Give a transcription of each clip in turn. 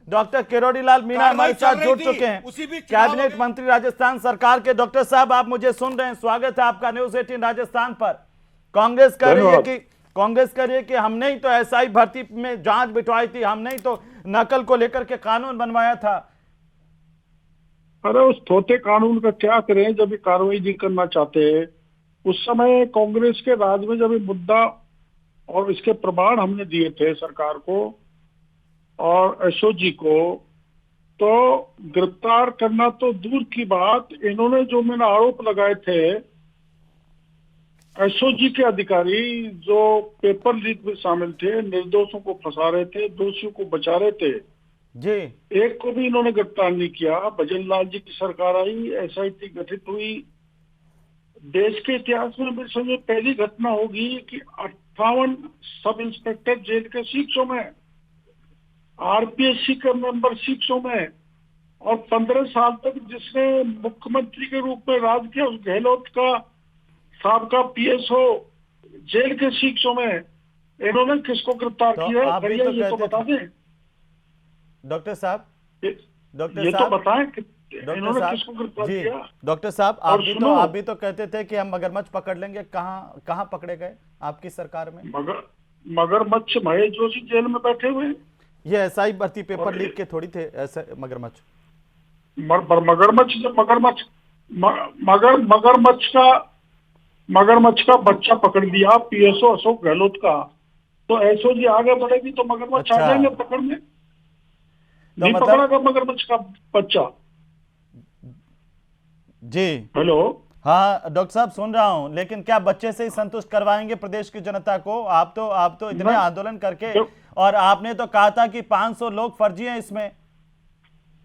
Doctor Kirodilal Meena हमारे साथ जुड़ चुके हैं, कैबिनेट मंत्री राजस्थान सरकार के। डॉक्टर साहब, आप मुझे सुन रहे हैं? स्वागत है आपका न्यूज 18 राजस्थान पर। कांग्रेस कह रही है कि हमने ही तो एसआई भर्ती में जांच बिठवाई थी, हमने ही तो नकल को लेकर के कानून बनवाया था। अरे उस थोथे कानून का क्या करें जब ये कार्रवाई नहीं करना चाहते। उस समय कांग्रेस के राज में जब ये मुद्दा और इसके प्रमाण हमने दिए थे सरकार को और एसओजी को, तो गिरफ्तार करना तो दूर की बात, इन्होंने जो मैंने आरोप लगाए थे एसओजी के अधिकारी जो पेपर लीक में शामिल थे, निर्दोषों को फंसा रहे थे, दोषियों को बचा रहे थे जी, एक को भी इन्होंने गिरफ्तार नहीं किया। भजन लाल जी की सरकार आई, एसआईटी गठित हुई। देश के इतिहास में मेरे समझ पहली घटना होगी कि 58 सब इंस्पेक्टर जेल के शिक्षों में, आरपीएससी के मेंबर शिक्षों में, और 15 साल तक जिसने मुख्यमंत्री के रूप में राज किया उस गहलोत का साहब पीएसओ जेल के शिक्षों में, इन्होंने किसको गिरफ्तार तो किया आप भी करिए, तो ये तो कहते बता दें डॉक्टर साहब। डॉक्टर ये तो साहब, बताएं कि डॉक्टर इन्होंने साहब किसको गिरफ्तार जी, किया। डॉक्टर साहब और सुनो, आप भी तो कहते थे कि हम मगरमच्छ पकड़ लेंगे। कहाँ कहाँ पकड़े गए आपकी सरकार में? मगरमच्छ महेश जोशी जेल में बैठे हुए हैं। ये एसआई भर्ती पेपर और लीक के थोड़ी थे ऐसे मगरमच्छ। मगरमच्छ जब मगरमच्छ का बच्चा पकड़ दिया पीएसओ अशोक गहलोत का, तो एसओजी आगे बढ़ेगी तो मगरमच्छ आ अच्छा, जाएंगे पकड़ने। तो नहीं मतलब पकड़ा का मगरमच्छ का बच्चा। जी, हेलो, हाँ डॉक्टर साहब सुन रहा हूं, लेकिन क्या बच्चे से ही संतुष्ट करवाएंगे प्रदेश की जनता को? आप तो इतने मैं आंदोलन करके, जब और आपने तो कहा था कि 500 लोग फर्जी हैं इसमें।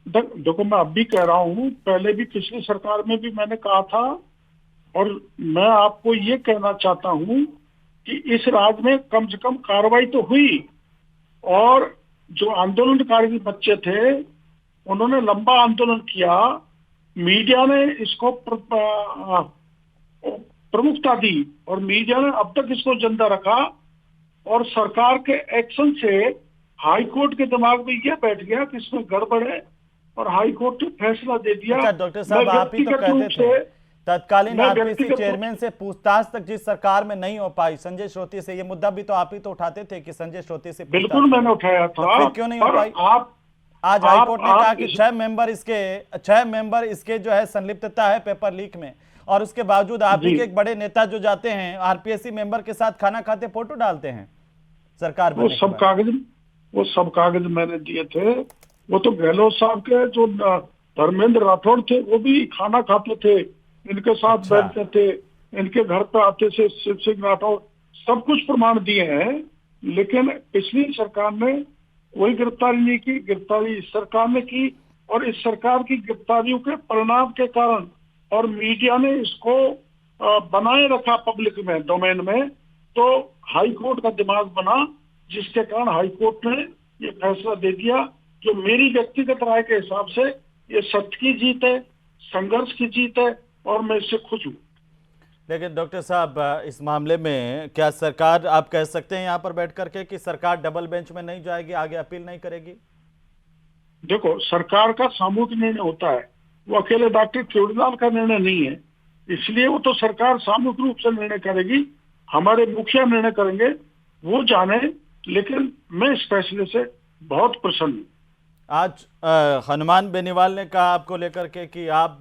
देखो, मैं अब भी कह रहा हूँ, पहले भी पिछली सरकार में भी मैंने कहा था, और मैं आपको ये कहना चाहता हूँ कि इस राज्य में कम से कम कार्रवाई तो हुई, और जो आंदोलनकारी बच्चे थे उन्होंने लंबा आंदोलन किया, मीडिया ने इसको प्रमुखता दी, और मीडिया ने अब तक इसको जिंदा रखा, और सरकार के एक्शन से हाई कोर्ट के दिमाग में यह बैठ गया कि इसमें गड़बड़ है, और हाई कोर्ट ने फैसला दे दिया। अच्छा डॉक्टर मैं साहब, आप ही तो व्यक्तिगत कहते रूप थे से तत्कालीन मैं आरपीसी व्यक्तिगत रूप चेयरमैन से पूछताछ तक जिस सरकार में नहीं हो पाई, संजय श्रोती से, ये मुद्दा भी तो आप ही तो उठाते थे कि संजय श्रोती से पूछताछ बिल्कुल मैंने करें। उठाया तो था। फिर क्यों नहीं हो पर पाई? आप आज आप हाईकोर्ट ने कहा आप कि इस 6 मेंबर इसके जो है संलिप्तता है पेपर लीक में, और उसके बावजूद आप ही जी, के एक बड़े नेता जो जाते हैं आरपीएससी मेंबर के साथ खाना खाते फोटो डालते हैं सरकार वो बनने के सब बाद। कागज वो सब कागज मैंने दिए थे। वो तो गहलोत साहब के जो धर्मेंद्र राठौड़ थे वो भी खाना खाते थे, इनके साथ अच्छा, बैठते थे, इनके घर पे आते थे शिव सिंह राठौड़, सब कुछ प्रमाण दिए हैं। लेकिन पिछली सरकार ने कोई गिरफ्तारी नहीं की, गिरफ्तारी इस सरकार ने की, और इस सरकार की गिरफ्तारियों के परिणाम के कारण, और मीडिया ने इसको बनाए रखा पब्लिक में, डोमेन में, तो हाई कोर्ट का दिमाग बना, जिसके कारण हाई कोर्ट ने ये फैसला दे दिया। जो मेरी व्यक्तिगत राय के हिसाब से ये सत्य की जीत है, संघर्ष की जीत है, और मैं इससे खुश हूँ। लेकिन डॉक्टर साहब इस मामले में क्या सरकार, आप कह सकते हैं यहाँ पर बैठ करके कि सरकार डबल बेंच में नहीं जाएगी, आगे अपील नहीं करेगी? देखो, सरकार का सामूहिक निर्णय होता है, वो अकेले डॉक्टर केवड़ीलाल का निर्णय नहीं है, इसलिए वो तो सरकार सामूहिक रूप से निर्णय करेगी। हमारे मुखिया निर्णय करेंगे, वो जाने। लेकिन मैं इस फैसले से बहुत प्रसन्न हूँ। आज हनुमान बेनीवाल ने कहा आपको लेकर के कि आप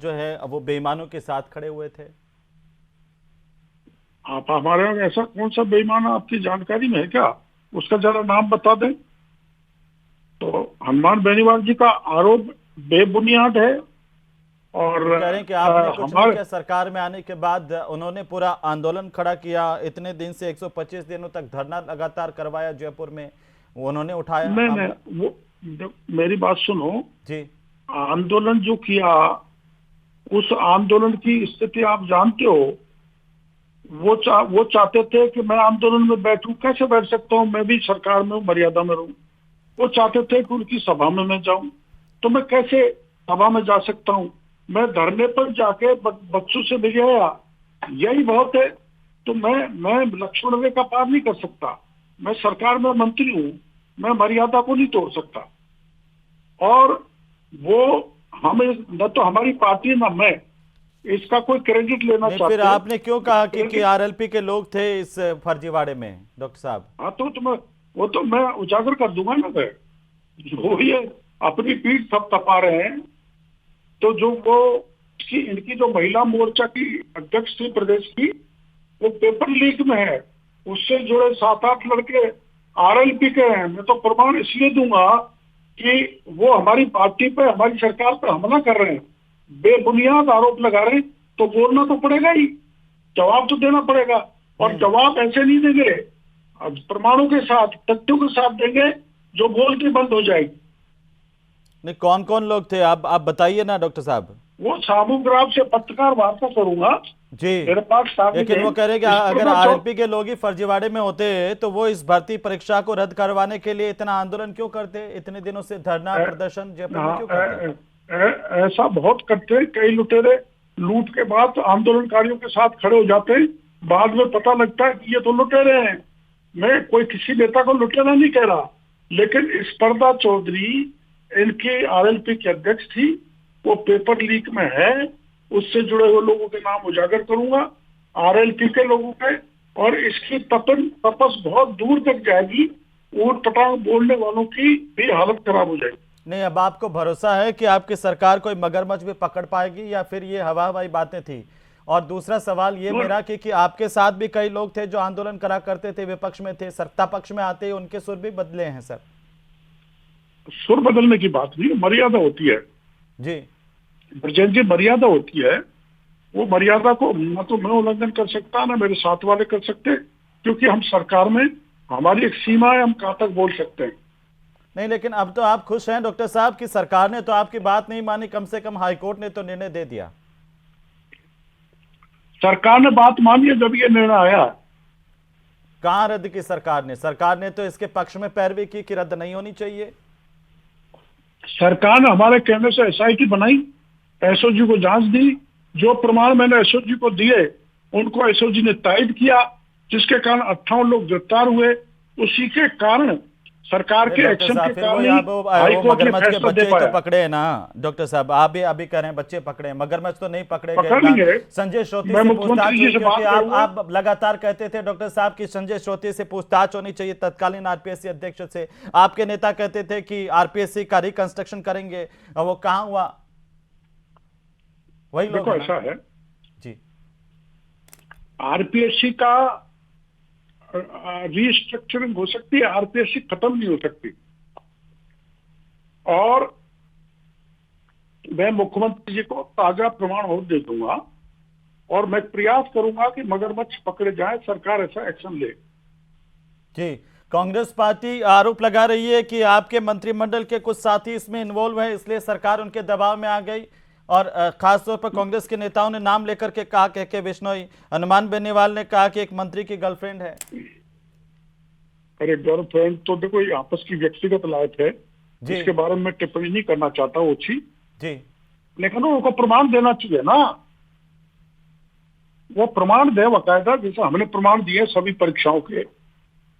जो है वो बेईमानों के साथ खड़े हुए थे। आप हमारे यहाँ ऐसा कौन सा बेईमान आपकी जानकारी में है क्या? उसका जरा नाम बता दें। तो हनुमान बेनीवाल जी का आरोप बेबुनियाद है, और वो कह रहे हैं कि आपने कुछ नहीं हमारे किया, सरकार में आने के बाद उन्होंने पूरा आंदोलन खड़ा किया, इतने दिन से 125 दिनों तक धरना लगातार करवाया जयपुर में, वो उन्होंने उठाया नहीं मामला। नहीं, मेरी बात सुनो। जी, आंदोलन जो किया, उस आंदोलन की स्थिति आप जानते हो। वो चाहते थे कि मैं आंदोलन में बैठूं, कैसे बैठ सकता हूं, मैं भी सरकार में हूं, मर्यादा में रहूं। वो चाहते थे कि उनकी सभा में मैं जाऊं, तो मैं कैसे सभा में जा सकता हूं? मैं धरने पर जाके बच्चों से मिल गया, यही बहुत है। तो मैं लक्ष्मण रेखा पार नहीं कर सकता। मैं सरकार में मंत्री हूं, मैं मर्यादा को नहीं तोड़ सकता। और वो हमें न तो हमारी पार्टी न मैं इसका कोई क्रेडिट लेना नहीं, चाहते फिर आपने क्यों कहा कि क्रेडिट। आरएलपी के लोग थे इस फर्जीवाड़े में डॉक्टर साहब? हाँ तो मैं वो तो मैं उजागर कर दूंगा ना मैं, जो ये अपनी पीठ थपथपा रहे हैं। तो जो वो इनकी जो महिला मोर्चा की अध्यक्ष थी प्रदेश की, वो पेपर लीक में है, उससे जुड़े 7-8 लड़के आरएलपी के हैं। मैं तो प्रमाण इसलिए दूंगा कि वो हमारी पार्टी पे, हमारी सरकार पे हमला कर रहे हैं, बेबुनियाद आरोप लगा रहे हैं, तो बोलना तो पड़ेगा ही, जवाब तो देना पड़ेगा। और जवाब ऐसे नहीं देंगे, अब प्रमाणों के साथ, तथ्यों के साथ देंगे, जो बोल के बंद हो जाएगी। नहीं, कौन कौन लोग थे आप बताइए ना डॉक्टर साहब। वो सामूग्राफ से पत्रकार वार्ता करूंगा, जी, मेरे पास कागज लेकिन है। वो कह रहे हैं कि इस पर अगर मैं आरएलपी के लोग ही फर्जीवाड़े में होते तो वो इस भर्ती परीक्षा को रद्द करवाने के लिए इतना आंदोलन क्यों करते, इतने दिनों से धरना प्रदर्शन जयपुर में क्यों करते? ऐसा बहुत करते हैं कई लुटेरे, लूट के बाद आंदोलनकारियों के साथ खड़े हो जाते हैं, बाद में पता लगता है कि ये तो लुटेरे हैं। मैं कोई किसी नेता को लुटेरा नहीं कह रहा, लेकिन स्पर्धा चौधरी इनकी आरएलपी की अध्यक्ष थी, वो पेपर लीक में है, उससे जुड़े हुए लोगों के नाम उजागर करूंगा, आरएलपी के लोगों के। और इसकी तपस बहुत दूर तक जाएगी, ऊट पटांग बोलने वालों की भी हालत खराब हो जाएगी। नहीं, अब आपको भरोसा है कि आपकी सरकार कोई मगरमच्छ भी पकड़ पाएगी या फिर ये हवा हवाई बातें थी? और दूसरा सवाल ये मेरा कि आपके साथ भी कई लोग थे जो आंदोलन करा करते थे, विपक्ष में थे, सत्ता पक्ष में आते ही उनके सुर भी बदले हैं सर। सुर बदलने की बात नहीं, मर्यादा होती है जी ब्रजेश जी, मर्यादा होती है। वो मर्यादा को न तो मैं उल्लंघन कर सकता, ना मेरे साथ वाले कर सकते, क्योंकि हम सरकार में, हमारी एक सीमा है, हम कहाँ तक बोल सकते हैं। नहीं, लेकिन अब तो आप खुश हैं डॉक्टर साहब कि सरकार ने तो आपकी बात नहीं मानी, कम से कम हाईकोर्ट ने तो निर्णय दे दिया। सरकार ने बात मानी है जब ये निर्णय आया। कहां रद्द की सरकार ने? सरकार ने तो इसके पक्ष में पैरवी की कि रद्द नहीं होनी चाहिए। सरकार ने हमारे कहने से एसआईटी बनाई, एसओजी को जांच दी, जो प्रमाण मैंने एसओजी को दिए उनको एसओजी ने तायद किया, जिसके कारण 58 लोग गिरफ्तार हुए। उसी के कारण सरकार के एक्शन के कारण हाईकोर्ट ने मगरमच्छ के फैसला बच्चे दे ही तो पाया। पकड़े हैं ना डॉक्टर साहब, आप भी अभी कह रहे हैं बच्चे पकड़े हैं, मगरमच्छ तो नहीं पकड़े पकड़ गए। लेंगे। संजय श्रोती मैं से पूछताछ मुख्यमंत्री जी हुई, से बात क्योंकि करूंगा। आप लगातार कहते थे डॉक्टर साहब कि संजय श्रोती से पूछताछ होनी चाहिए, तत्कालीन आरपीएससी अध्यक्ष से। आपके नेता कहते थे कि आरपीएससी का रिकंस्ट्रक्शन करेंगे, और वो कहां हुआ? वही लोग देखो ऐसा है, जी। आरपीएससी का रीस्ट्रक्चरिंग हो सकती है, आरपीएससी खत्म नहीं हो सकती। और मैं मुख्यमंत्री जी को ताजा प्रमाण और दे दूंगा, और मैं प्रयास करूंगा कि मगरमच्छ पकड़े जाए, सरकार ऐसा एक्शन ले। जी, कांग्रेस पार्टी आरोप लगा रही है कि आपके मंत्रिमंडल के कुछ साथी इसमें इन्वॉल्व हैं, इसलिए सरकार उनके दबाव में आ गई। और खासतौर पर कांग्रेस के नेताओं ने नाम लेकर के कहा, के बिश्नोई, हनुमान बेनीवाल ने कहा कि एक मंत्री की गर्लफ्रेंड है। अरे गर्लफ्रेंड तो देखो ये आपस की व्यक्तिगत लाइफ है, जिसके बारे में टिप्पणी नहीं करना चाहता ओछी जी, लेकिन उनको प्रमाण देना चाहिए ना, वो प्रमाण दे बकायदा, जैसे हमने प्रमाण दिए सभी परीक्षाओं के,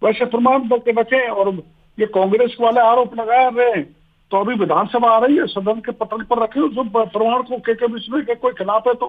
वैसे प्रमाण दे के रखे। और ये कांग्रेस वाले आरोप लगा रहे हैं, तो अभी विधानसभा आ रही है, सदन के पटल पर रखे जो प्रमाण को के बिश्नोई के कोई खिलाफ है तो